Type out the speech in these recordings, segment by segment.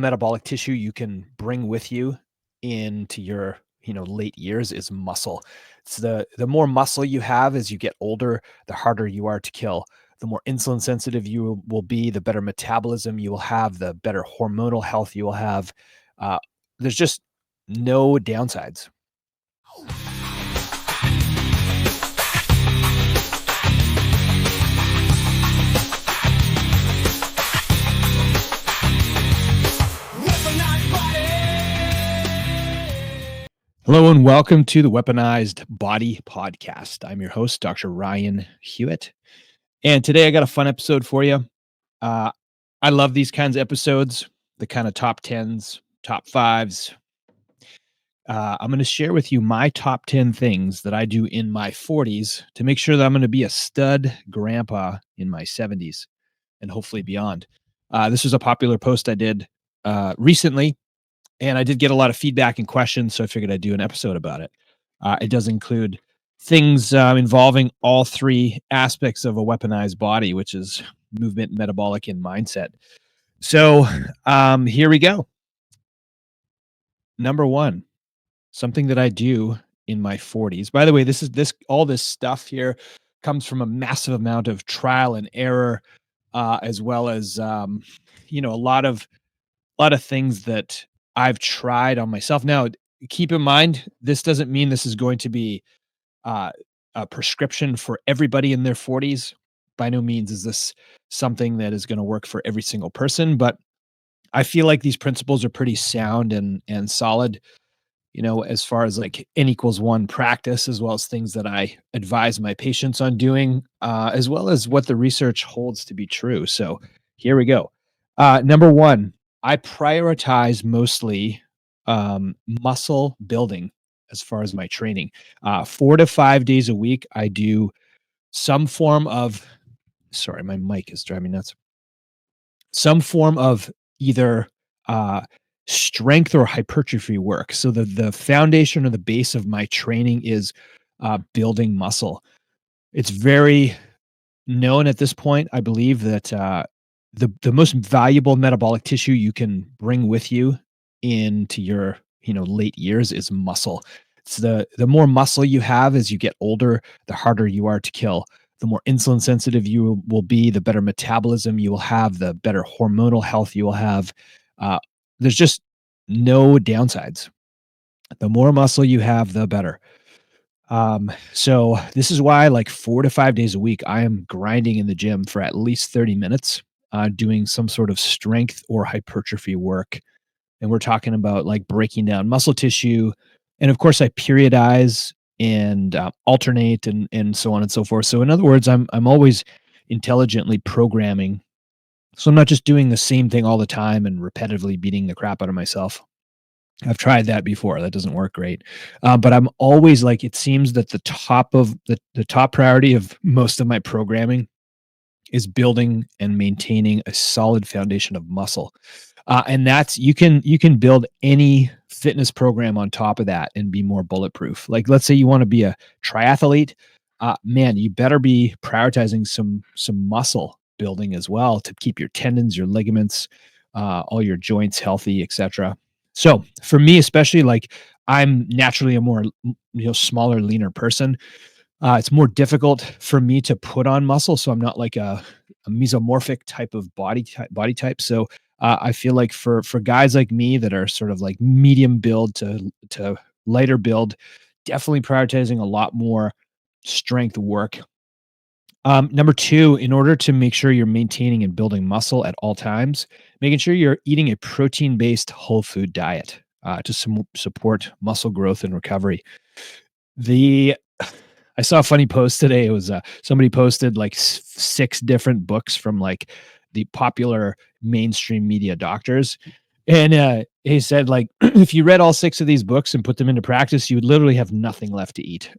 metabolic tissue you can bring with you into your late years is muscle. It's the more muscle you have as you get older, the harder you are to kill. The more insulin sensitive you will be, the better metabolism you will have, the better hormonal health you will have. uh, there's just no downsides. Hello and welcome to the Weaponized Body Podcast. I'm your host, Dr. Ryan Hewitt. And today I got a fun episode for you. I love these kinds of episodes, the kind of top 10s, top 5s. I'm going to share with you my top 10 things that I do in my 40s to make sure that I'm going to be a stud grandpa in my 70s and hopefully beyond. This was a popular post I did recently, and I did get a lot of feedback and questions, so I figured I'd do an episode about it. It does include things involving all three aspects of a weaponized body, which is movement, metabolic, and mindset. So here we go. Number one, something that I do in my 40s. By the way, all this stuff here comes from a massive amount of trial and error, as well as a lot of things that I've tried on myself. Now, keep in mind, this doesn't mean this is going to be a prescription for everybody in their 40s. By no means is this something that is going to work for every single person, but I feel like these principles are pretty sound and solid, as far as like N=1 practice, as well as things that I advise my patients on doing, as well as what the research holds to be true. So here we go. Number one, I prioritize mostly muscle building as far as my training. 4 to 5 days a week, I do some form of, sorry, my mic is driving me nuts. Some form of either strength or hypertrophy work. So the foundation or the base of my training is building muscle. It's very known at this point, I believe, that the most valuable metabolic tissue you can bring with you into your late years is muscle. It's the more muscle you have as you get older, the harder you are to kill. The more insulin sensitive you will be, the better metabolism you will have, the better hormonal health you will have. There's just no downsides. The more muscle you have, the better. So this is why, like 4 to 5 days a week, I am grinding in the gym for at least 30 minutes, doing some sort of strength or hypertrophy work. And we're talking about like breaking down muscle tissue. And of course, I periodize and alternate and so on and so forth. So in other words, I'm always intelligently programming. So I'm not just doing the same thing all the time and repetitively beating the crap out of myself. I've tried that before. That doesn't work great. But I'm always like, it seems that the top priority of most of my programming is building and maintaining a solid foundation of muscle. And that's, you can build any fitness program on top of that and be more bulletproof. Like, let's say you want to be a triathlete, man, you better be prioritizing some muscle building as well to keep your tendons, your ligaments, all your joints healthy, etc. So for me, especially, like, I'm naturally a more smaller, leaner person. It's more difficult for me to put on muscle, so I'm not like a mesomorphic type of body type. So I feel like for guys like me that are sort of like medium build to lighter build, definitely prioritizing a lot more strength work. Number two, in order to make sure you're maintaining and building muscle at all times, making sure you're eating a protein-based whole food diet to support muscle growth and recovery. I saw a funny post today. It was somebody posted like 6 different books from like the popular mainstream media doctors. And he said, like, if you read all 6 of these books and put them into practice, you would literally have nothing left to eat,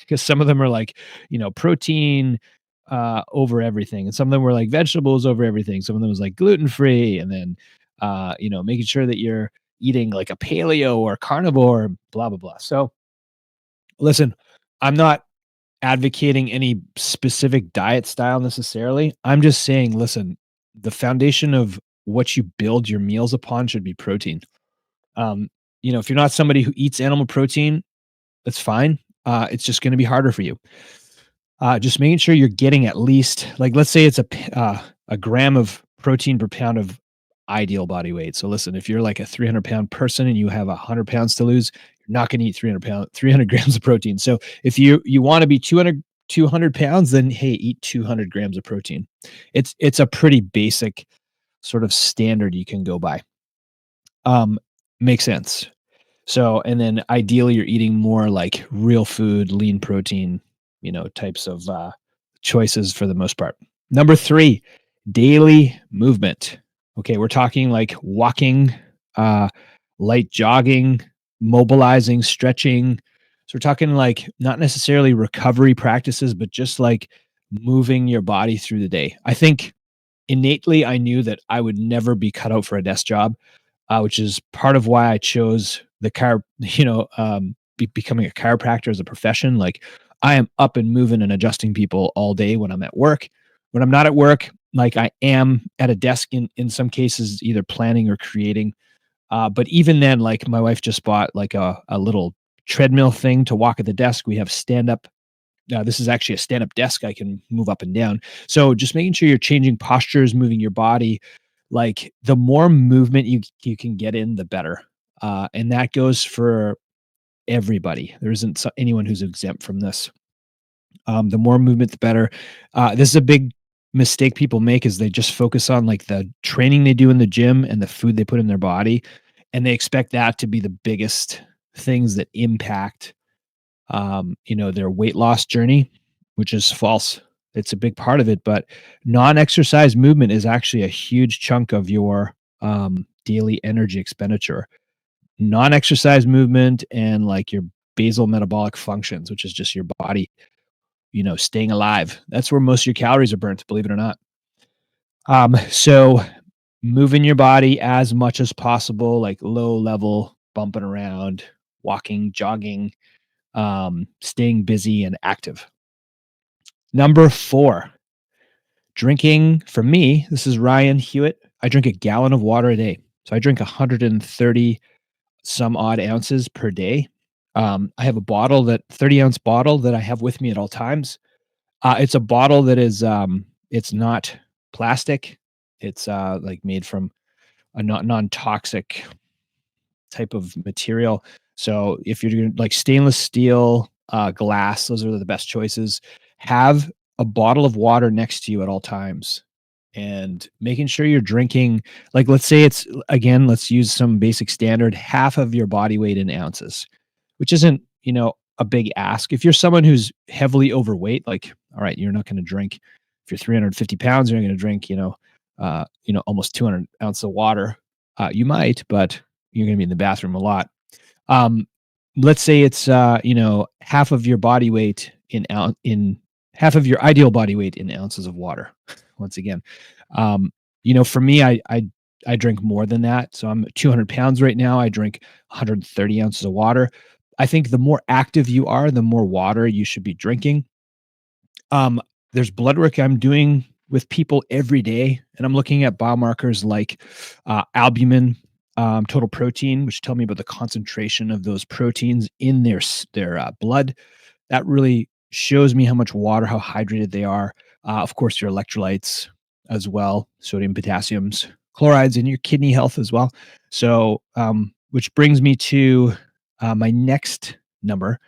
because some of them are like, protein over everything. And some of them were like vegetables over everything. Some of them was like gluten-free. And then, making sure that you're eating like a paleo or carnivore, blah, blah, blah. So listen, I'm not advocating any specific diet style necessarily. I'm just saying, listen, the foundation of what you build your meals upon should be protein. Um, if you're not somebody who eats animal protein, that's fine. It's just going to be harder for you. Just making sure you're getting at least, like, let's say it's a gram of protein per pound of ideal body weight. So listen, if you're like a 300-pound person and you have 100 pounds to lose, you're not going to eat 300 grams of protein. So if you want to be 200 pounds, then hey, eat 200 grams of protein. It's a pretty basic sort of standard you can go by. Um, Makes sense. So, and then ideally you're eating more like real food, lean protein, types of choices for the most part. Number 3, daily movement. Okay, we're talking like walking, uh, light jogging, mobilizing, stretching. So we're talking like not necessarily recovery practices, but just like moving your body through the day. I think innately I knew that I would never be cut out for a desk job, which is part of why I chose the becoming a chiropractor as a profession. Like, I am up and moving and adjusting people all day when I'm at work. When I'm not at work, like, I am at a desk in some cases, either planning or creating. But even then, like, my wife just bought like a little treadmill thing to walk at the desk. We have stand up. This is actually a stand up desk I can move up and down. So just making sure you're changing postures, moving your body, like, the more movement you can get in, the better. And that goes for everybody. There isn't anyone who's exempt from this. The more movement, the better. This is a big mistake people make, is they just focus on like the training they do in the gym and the food they put in their body, and they expect that to be the biggest things that impact their weight loss journey, which is false. It's a big part of it, but non-exercise movement is actually a huge chunk of your daily energy expenditure. Non-exercise movement and like your basal metabolic functions, which is just your body, staying alive. That's where most of your calories are burnt, believe it or not. So moving your body as much as possible, like low level, bumping around, walking, jogging, staying busy and active. Number 4, drinking. For me, this is Ryan Hewitt. I drink a gallon of water a day. So I drink 130 some odd ounces per day. I have a 30-ounce bottle that I have with me at all times. It's a bottle that is, it's not plastic. It's like made from a non-toxic type of material. So if you're doing like stainless steel, glass, those are the best choices. Have a bottle of water next to you at all times, and making sure you're drinking, like, let's say it's, again, let's use some basic standard, half of your body weight in ounces, which isn't, a big ask. If you're someone who's heavily overweight, like, all right, you're not going to drink, if you're 350 pounds, you're going to drink, almost 200 ounces of water. You might, but you're going to be in the bathroom a lot. Um, let's say it's, half of your body weight in half of your ideal body weight in ounces of water. Once again, for me, I drink more than that. So I'm 200 pounds right now. I drink 130 ounces of water. I think the more active you are, the more water you should be drinking. Um, there's blood work I'm doing with people every day, and I'm looking at biomarkers like albumin, total protein, which tell me about the concentration of those proteins in their blood. That really shows me how much water, how hydrated they are. Of course, your electrolytes as well, sodium, potassiums, chlorides, and your kidney health as well. So, which brings me to my next number.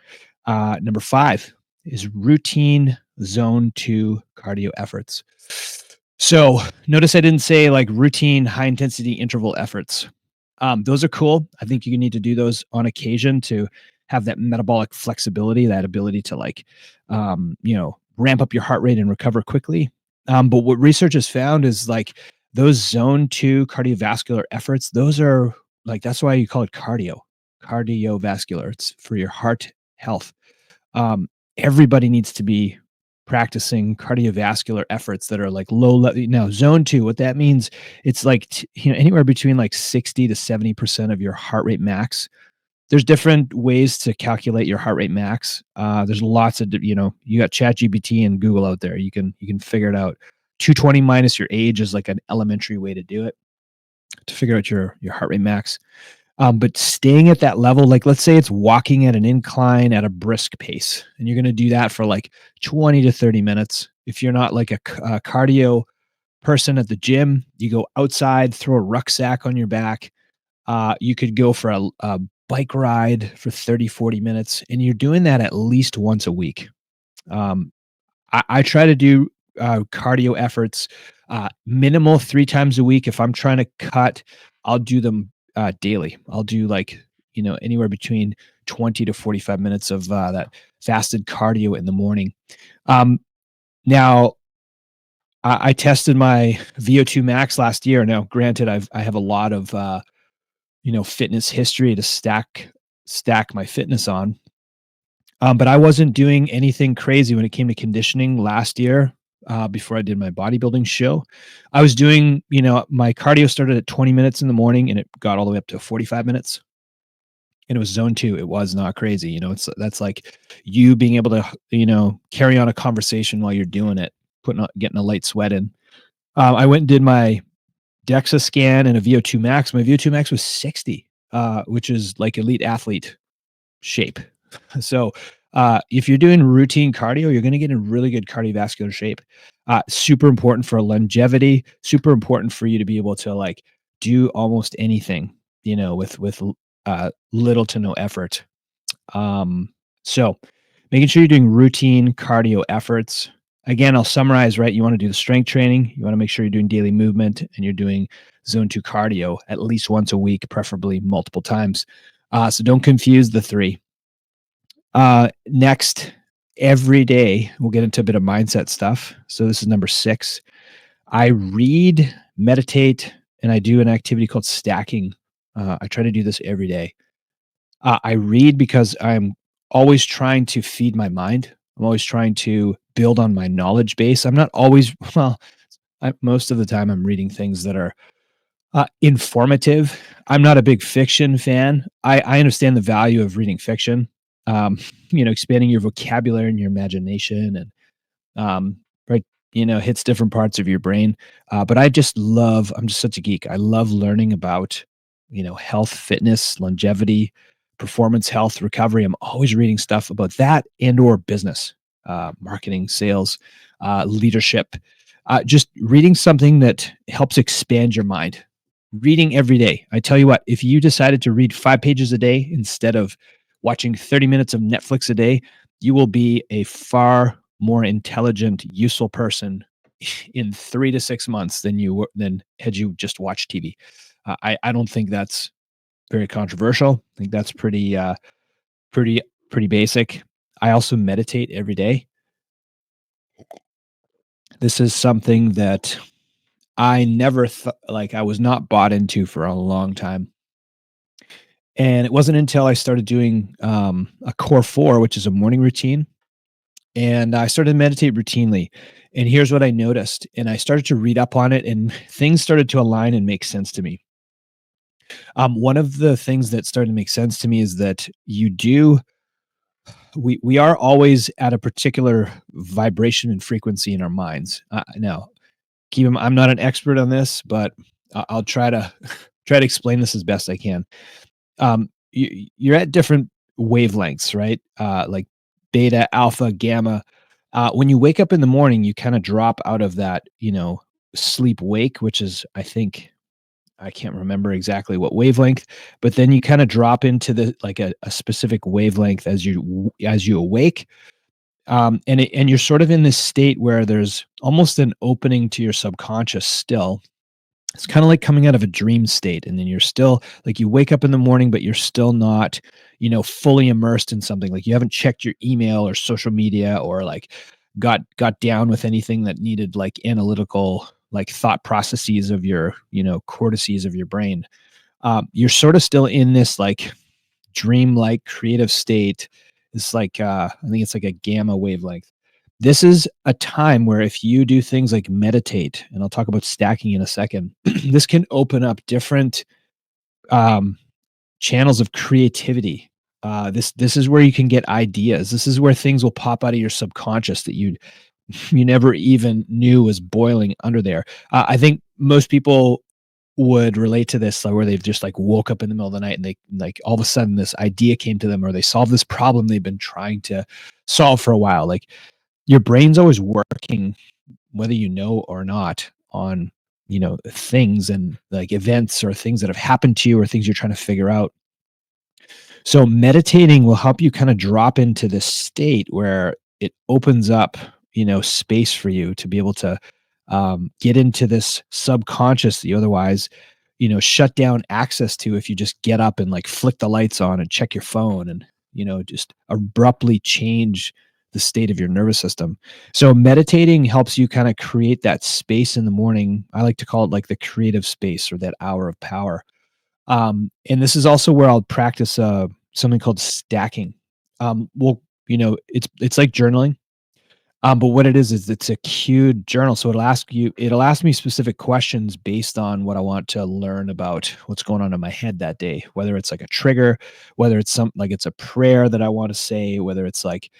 Number 5 is routine zone 2 cardio efforts. So notice I didn't say like routine high intensity interval efforts. Those are cool. I think you need to do those on occasion to have that metabolic flexibility, that ability to like, ramp up your heart rate and recover quickly. But what research has found is like those zone 2 cardiovascular efforts, those are like, that's why you call it cardiovascular. It's for your heart health. Everybody needs to be practicing cardiovascular efforts that are like low level. Now, zone 2, what that means, it's like, anywhere between like 60 to 70% of your heart rate max. There's different ways to calculate your heart rate max. There's lots of, you got ChatGPT and Google out there. You can figure it out. 220 minus your age is like an elementary way to do it. to figure out your heart rate max. But staying at that level, like let's say it's walking at an incline at a brisk pace, and you're going to do that for like 20 to 30 minutes. If you're not like a cardio person at the gym, you go outside, throw a rucksack on your back. You could go for a bike ride for 30, 40 minutes, and you're doing that at least once a week. Um, I try to do cardio efforts minimal 3 times a week. If I'm trying to cut, I'll do them daily. I'll do like, anywhere between 20 to 45 minutes of that fasted cardio in the morning. Um, Now, I tested my VO2 max last year. Now, granted, I have a lot of fitness history to stack my fitness on. But I wasn't doing anything crazy when it came to conditioning last year. Before I did my bodybuilding show, I was doing, my cardio started at 20 minutes in the morning and it got all the way up to 45 minutes, and it was zone two. It was not crazy. That's like you being able to, carry on a conversation while you're doing it, getting a light sweat in. I went and did my DEXA scan and a VO2 max. My VO2 max was 60, which is like elite athlete shape. So, if you're doing routine cardio, you're going to get in really good cardiovascular shape. Super important for longevity. Super important for you to be able to like do almost anything, with little to no effort. So, making sure you're doing routine cardio efforts. Again, I'll summarize. Right, you want to do the strength training. You want to make sure you're doing daily movement and you're doing zone two cardio at least once a week, preferably multiple times. So don't confuse the three. Next, every day, we'll get into a bit of mindset stuff. So this is number 6. I read, meditate, and I do an activity called stacking. I try to do this every day. I read because I'm always trying to feed my mind. I'm always trying to build on my knowledge base. I'm not always, well, most of the time I'm reading things that are informative. I'm not a big fiction fan. I understand the value of reading fiction, um, expanding your vocabulary and your imagination, and right, hits different parts of your brain. But I'm just such a geek. I love learning about, health, fitness, longevity, performance, health, recovery. I'm always reading stuff about that and or business, marketing, sales, leadership. Just reading something that helps expand your mind. Reading every day. I tell you what, if you decided to read 5 pages a day instead of watching 30 minutes of Netflix a day, you will be a far more intelligent, useful person in 3 to 6 months than had you just watched TV. I don't think that's very controversial. I think that's pretty pretty basic. I also meditate every day. This is something that I never thought, like, I was not bought into for a long time. And it wasn't until I started doing a core 4, which is a morning routine, and I started to meditate routinely. And here's what I noticed, and I started to read up on it, and things started to align and make sense to me. One of the things that started to make sense to me is that we are always at a particular vibration and frequency in our minds. Now, I'm not an expert on this, but I'll try to try to explain this as best I can. You're at different wavelengths, right? Like beta, alpha, gamma. When you wake up in the morning, you kind of drop out of that, sleep wake, which is, I think, I can't remember exactly what wavelength, but then you kind of drop into the like a specific wavelength as you awake. And you're sort of in this state where there's almost an opening to your subconscious still. It's kinda like coming out of a dream state, and then you're still like, you wake up in the morning, but you're still not, fully immersed in something. Like, you haven't checked your email or social media or, like, got down with anything that needed, like, analytical, like, thought processes of your, cortices of your brain. You're sorta still in this, like, dreamlike creative state. It's like, I think it's like a gamma wavelength. This is a time where if you do things like meditate, and I'll talk about stacking in a second, this can open up different um, channels of creativity. This is where you can get ideas. This is where things will pop out of your subconscious that you never even knew was boiling under there. I think most people would relate to this, like, where they've just like woke up in the middle of the night and they like all of a sudden this idea came to them or they solved this problem they've been trying to solve for a while. Like your brain's always working, whether you know or not, on things and like events or things that have happened to you or things you're trying to figure out. So meditating will help you kind of drop into this state where it opens up, space for you to be able to get into this subconscious that you otherwise, shut down access to if you just get up and like flick the lights on and check your phone and, just abruptly change the state of your nervous system. So meditating helps you kind of create that space in the morning. I like to call it like the creative space or that hour of power. And this is also where I'll practice something called stacking. Well, it's like journaling. But what it is it's a cued journal. So it'll ask me specific questions based on what I want to learn about what's going on in my head that day, whether it's like a trigger, whether it's some like it's a prayer that I want to say, whether it's like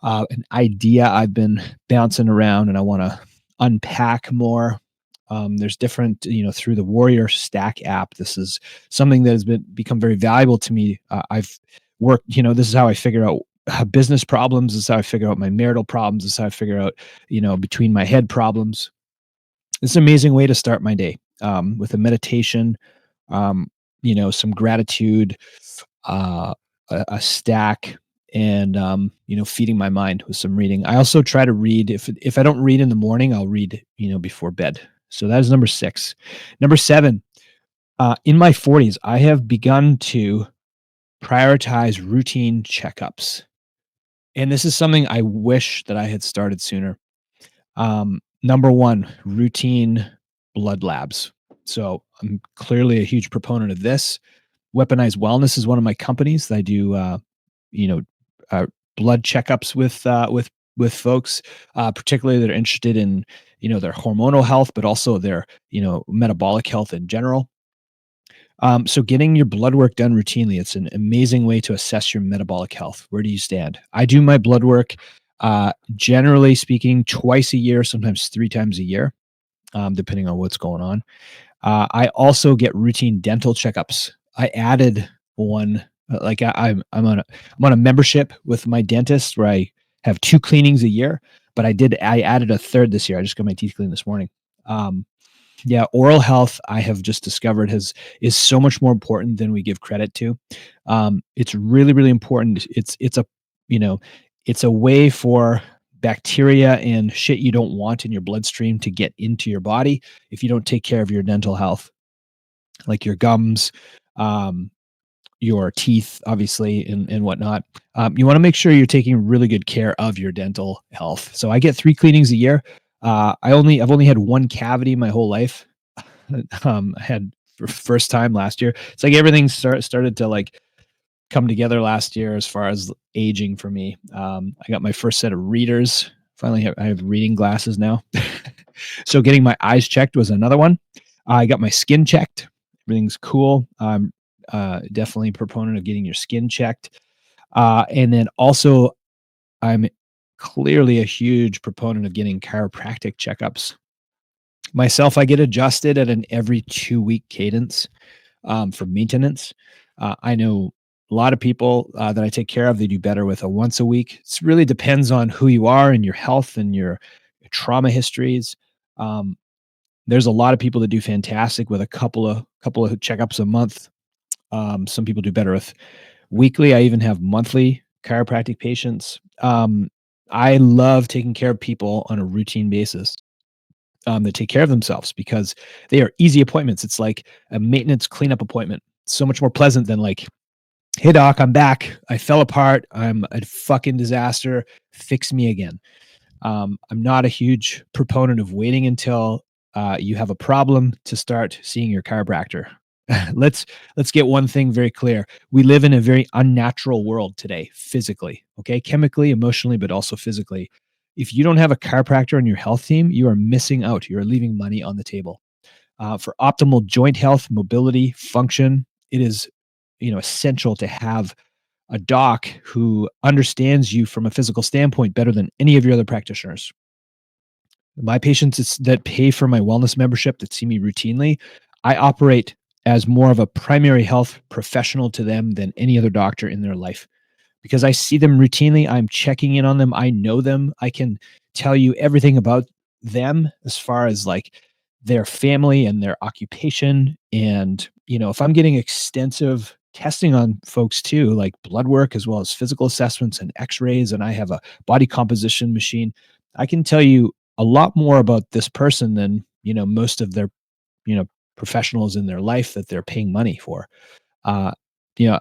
an idea I've been bouncing around and I want to unpack more. There's different, through the Warrior Stack app. This is something that has become very valuable to me. I've worked, this is how I figure out business problems. This is how I figure out my marital problems. This is how I figure out, between my head problems. It's an amazing way to start my day with a meditation, some gratitude, a stack, and feeding my mind with some reading. I also try to read. If I don't read in the morning, I'll read before bed. So that is number 6. Number 7, in my 40s, I have begun to prioritize routine checkups. And this is something I wish that I had started sooner. Number 1, routine blood labs. So I'm clearly a huge proponent of this. Weaponized Wellness is one of my companies that I do, you know, uh, blood checkups with folks, particularly that are interested in, their hormonal health, but also their, metabolic health in general. So getting your blood work done routinely, it's an amazing way to assess your metabolic health. Where do you stand? I do my blood work, generally speaking, twice a year, sometimes 3 times a year, depending on what's going on. I also get routine dental checkups. I added one, like I'm on a membership with my dentist where I have 2 cleanings a year, but I added a third this year. I just got my teeth cleaned this morning. Um, yeah, oral health I have just discovered is so much more important than we give credit to. It's really, really important. You know, it's a way for bacteria and shit you don't want in your bloodstream to get into your body if you don't take care of your dental health, like your gums, um, your teeth, obviously, and whatnot. You want to make sure you're taking really good care of your dental health. So I get 3 cleanings a year. I've only had 1 cavity my whole life. I had for first time last year. It's like everything started to like come together last year as far as aging for me. I got my first set of readers. Finally, I have reading glasses now. So getting my eyes checked was another one. I got my skin checked. Everything's cool. I'm definitely a proponent of getting your skin checked. And then also, I'm clearly a huge proponent of getting chiropractic checkups. Myself, I get adjusted at an every 2-week cadence for maintenance. I know a lot of people that I take care of, they do better with a once a week. It really depends on who you are and your health and your trauma histories. Um, there's a lot of people that do fantastic with a couple of checkups a month. Some people do better with weekly. I even have monthly chiropractic patients. I love taking care of people on a routine basis that take care of themselves because they are easy appointments. It's like a maintenance cleanup appointment. So much more pleasant than like, hey doc, I'm back. I fell apart. I'm a fucking disaster. Fix me again. I'm not a huge proponent of waiting until you have a problem to start seeing your chiropractor. let's let's get one thing very clear. We live in a very unnatural world today, physically, okay, chemically, emotionally, but also physically. If you don't have a chiropractor on your health team, you are missing out. You are leaving money on the table. For optimal joint health, mobility, function, it is essential to have a doc who understands you from a physical standpoint better than any of your other practitioners. My patients that pay for my wellness membership that see me routinely, I operate as more of a primary health professional to them than any other doctor in their life because I see them routinely. I'm checking in on them. I know them. I can tell you everything about them as far as like their family and their occupation. And, if I'm getting extensive testing on folks too, like blood work as well as physical assessments and x rays, and I have a body composition machine, I can tell you a lot more about this person than, most of their, you know, professionals in their life that they're paying money for. Uh, you know,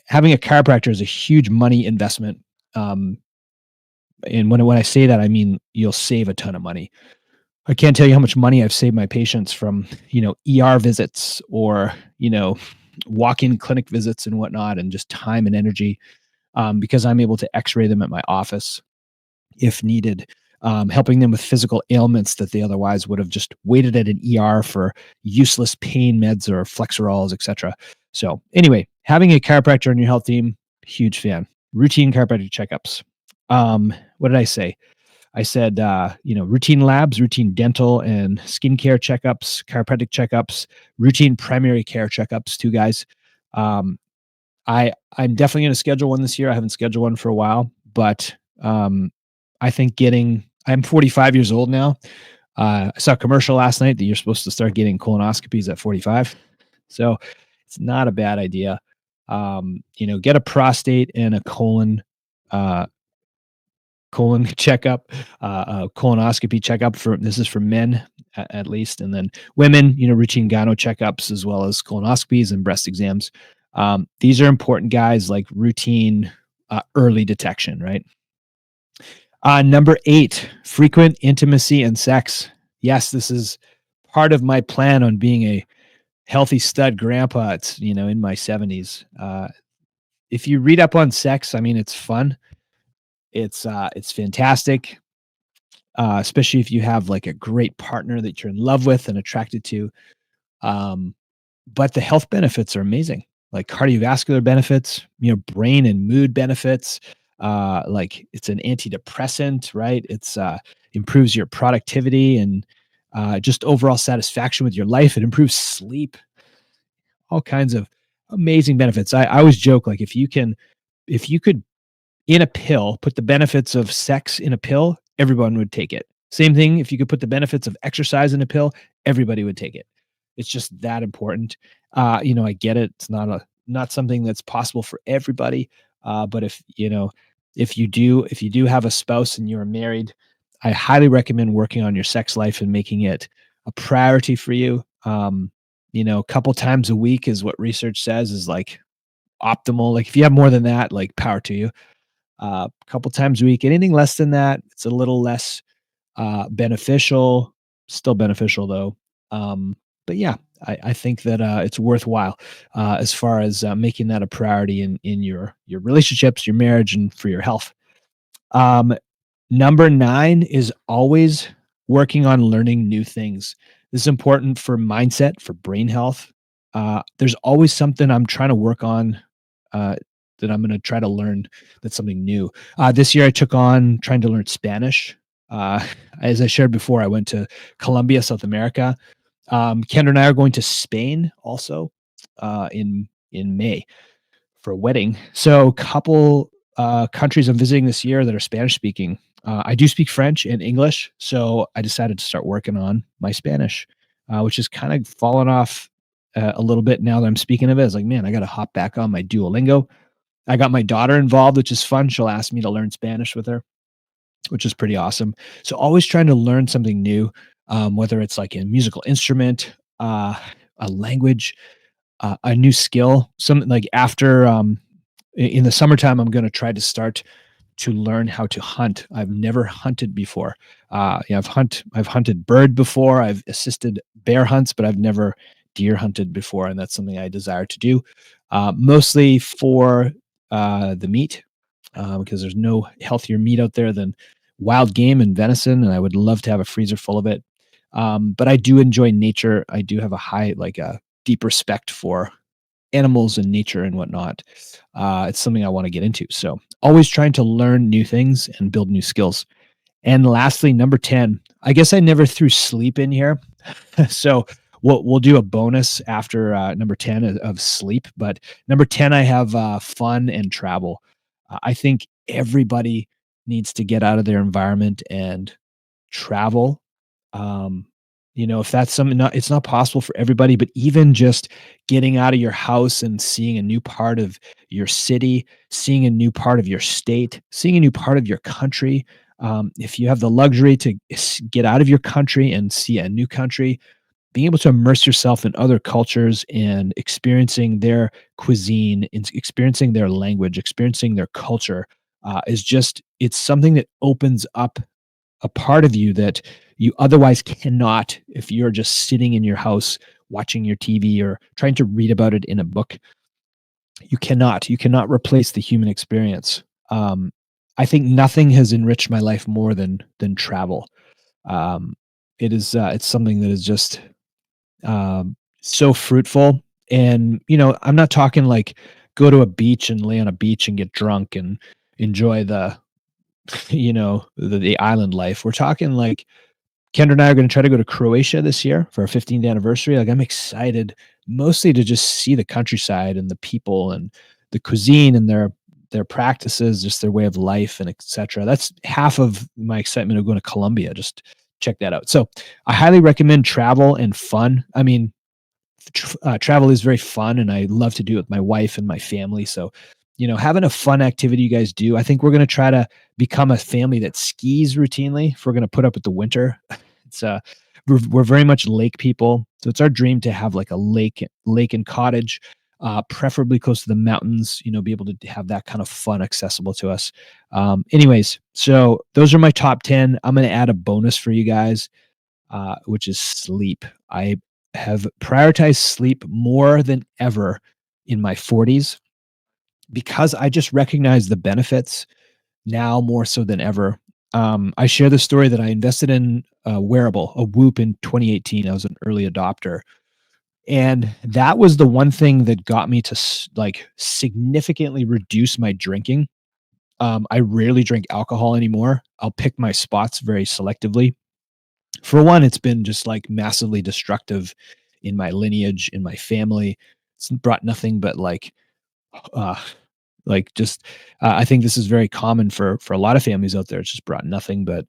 Having a chiropractor is a huge money investment. Um, and when I say that, I mean you'll save a ton of money. I can't tell you how much money I've saved my patients from, ER visits or, walk-in clinic visits and whatnot, and just time and energy, because I'm able to X-ray them at my office if needed, helping them with physical ailments that they otherwise would have just waited at an ER for useless pain meds or Flexerals, etc. So anyway, having a chiropractor on your health team, huge fan. Routine chiropractic checkups. What did I say? I said, routine labs, routine dental and skincare checkups, chiropractic checkups, routine primary care checkups, too, guys. Um, I'm definitely going to schedule one this year. I haven't scheduled one for a while, but I think I'm 45 years old now. I saw a commercial last night that you're supposed to start getting colonoscopies at 45. So it's not a bad idea. Get a prostate and a uh, colon checkup, colonoscopy checkup this is for men at least. And then women, routine gyno checkups as well as colonoscopies and breast exams. These are important, guys, like routine early detection, right? Number 8, frequent intimacy and sex. Yes, this is part of my plan on being a healthy stud grandpa. It's, in my 70s. If you read up on sex, I mean, it's fun. It's fantastic, especially if you have like a great partner that you're in love with and attracted to. Um, but the health benefits are amazing, like cardiovascular benefits, brain and mood benefits. Like it's an antidepressant, right? It's improves your productivity and just overall satisfaction with your life. It improves sleep, all kinds of amazing benefits. I always joke, like if you could in a pill, put the benefits of sex in a pill, everyone would take it. Same thing, if you could put the benefits of exercise in a pill, everybody would take it. It's just that important. I get it. It's not something that's possible for everybody. But if you do have a spouse and you're married, I highly recommend working on your sex life and making it a priority for you. A couple times a week is what research says is like optimal. Like if you have more than that, like power to you. A couple times a week. Anything less than that, it's a little less beneficial. Still beneficial though. But yeah, I think that it's worthwhile as far as making that a priority in your relationships, your marriage, and for your health. Um, Number 9 is always working on learning new things. This is important for mindset, for brain health. There's always something I'm trying to work on uh, that I'm going to try to learn that's something new. This year I took on trying to learn Spanish. Uh, as I shared before, I went to Colombia, South America. Kendra and I are going to Spain also in May for a wedding. So, couple countries I'm visiting this year that are Spanish speaking. I do speak French and English, so I decided to start working on my Spanish, which has kind of fallen off a little bit now that I'm speaking of it. It's like, man, I got to hop back on my Duolingo. I got my daughter involved, which is fun. She'll ask me to learn Spanish with her, which is pretty awesome. So always trying to learn something new, whether it's like a musical instrument, a language, a new skill. Something like after in the summertime, I'm going to try to start to learn how to hunt. I've never hunted before. I've hunted bird before. I've assisted bear hunts, but I've never deer hunted before, and that's something I desire to do. Mostly for the meat, because there's no healthier meat out there than wild game and venison, and I would love to have a freezer full of it. But I do enjoy nature. I do have a deep respect for animals and nature and whatnot. It's something I want to get into. So always trying to learn new things and build new skills. And lastly, number 10, I guess I never threw sleep in here. So we'll do a bonus after number 10 of sleep, but number 10 I have fun and travel. I think everybody needs to get out of their environment and travel. Um, if that's something not it's not possible for everybody, but even just getting out of your house and seeing a new part of your city, seeing a new part of your state, seeing a new part of your country. If you have the luxury to get out of your country and see a new country, being able to immerse yourself in other cultures and experiencing their cuisine, experiencing their language, experiencing their culture, is just it's something that opens up a part of you that you otherwise cannot if you're just sitting in your house watching your TV or trying to read about it in a book. You cannot replace the human experience. Um, I think nothing has enriched my life more than travel. Um, it's something that is just so fruitful. And I'm not talking like go to a beach and lay on a beach and get drunk and enjoy the the island life. We're talking like Kendra and I are going to try to go to Croatia this year for our 15th anniversary. Like I'm excited mostly to just see the countryside and the people and the cuisine and their practices, just their way of life and etc. That's half of my excitement of going to Colombia. Just check that out. So I highly recommend travel and fun. I mean, travel is very fun and I love to do it with my wife and my family. So, having a fun activity you guys do. I think we're going to try to become a family that skis routinely if we're going to put up with the winter. It's we're very much lake people. So it's our dream to have like a lake and cottage, preferably close to the mountains, be able to have that kind of fun accessible to us. Anyways, so those are my top 10. I'm going to add a bonus for you guys, which is sleep. I have prioritized sleep more than ever in my 40s because I just recognize the benefits now more so than ever. I share the story that I invested in a wearable, a Whoop in 2018. I was an early adopter. And that was the one thing that got me to like significantly reduce my drinking. I rarely drink alcohol anymore. I'll pick my spots very selectively. For one, it's been just like massively destructive in my lineage, in my family. It's brought nothing but uh, just I think this is very common for a lot of families out there. It's just brought nothing but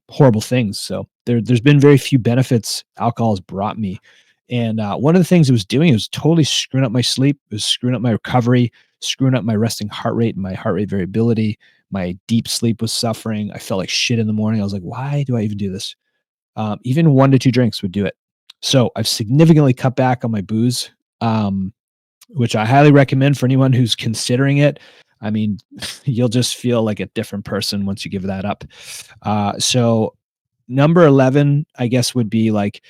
horrible things. So there's been very few benefits alcohol has brought me. And one of the things it was doing, it was totally screwing up my sleep. It was screwing up my recovery, screwing up my resting heart rate and my heart rate variability. My deep sleep was suffering. I felt like shit in the morning. I was like, why do I even do this? Even 1 to 2 drinks would do it. So I've significantly cut back on my booze, which I highly recommend for anyone who's considering it. I mean, you'll just feel like a different person once you give that up. So number 11, I guess, would be like,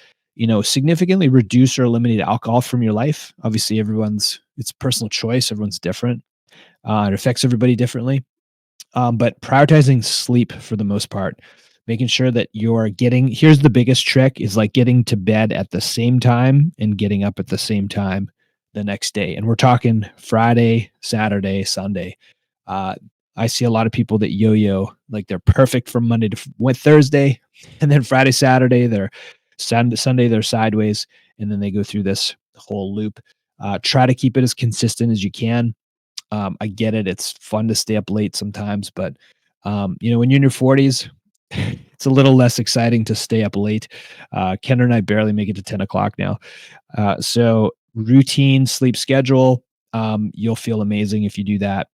significantly reduce or eliminate alcohol from your life. Obviously, it's personal choice. Everyone's different. It affects everybody differently. But prioritizing sleep for the most part, making sure that here's the biggest trick is like getting to bed at the same time and getting up at the same time the next day. And we're talking Friday, Saturday, Sunday. Uh, I see a lot of people that yo-yo, like they're perfect from Monday to Thursday, and then Friday, Saturday, Sunday, they're sideways, and then they go through this whole loop. Try to keep it as consistent as you can. I get it. It's fun to stay up late sometimes, but when you're in your 40s, it's a little less exciting to stay up late. Kendra and I barely make it to 10 o'clock now. So routine sleep schedule. You'll feel amazing if you do that.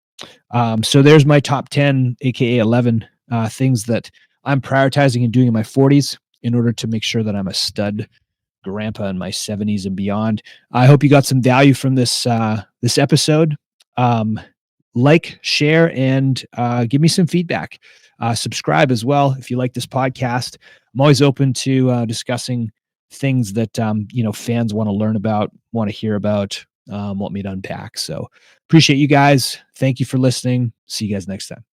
So there's my top 10, aka 11 things that I'm prioritizing and doing in my 40s in order to make sure that I'm a stud grandpa in my 70s and beyond. I hope you got some value from this episode. Like, share, and give me some feedback. Subscribe as well if you like this podcast. I'm always open to discussing things that fans want to learn about, want to hear about, want me to unpack. So appreciate you guys. Thank you for listening. See you guys next time.